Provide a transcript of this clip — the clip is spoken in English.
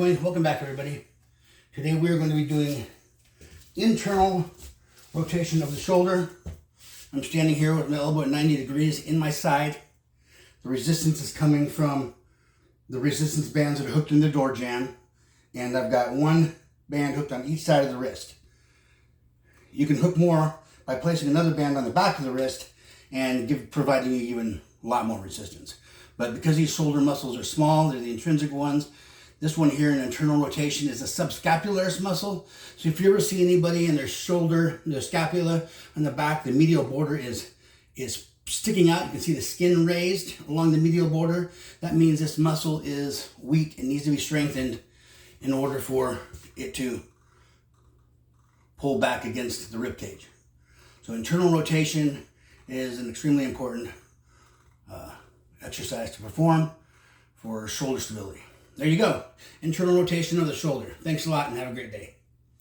Welcome back, everybody. Today we are going to be doing internal rotation of the shoulder. I'm standing here with my elbow at 90 degrees in my side. The resistance is coming from the resistance bands that are hooked in the door jamb, and I've got one band hooked on each side of the wrist. You can hook more by placing another band on the back of the wrist and providing you even a lot more resistance. But because these shoulder muscles are small, they're the intrinsic ones. This one here in internal rotation is a subscapularis muscle. So if you ever see anybody in their shoulder, their scapula on the back, the medial border is sticking out. You can see the skin raised along the medial border. That means this muscle is weak and needs to be strengthened in order for it to pull back against the rib cage. So internal rotation is an extremely important exercise to perform for shoulder stability. There you go. Internal rotation of the shoulder. Thanks a lot and have a great day.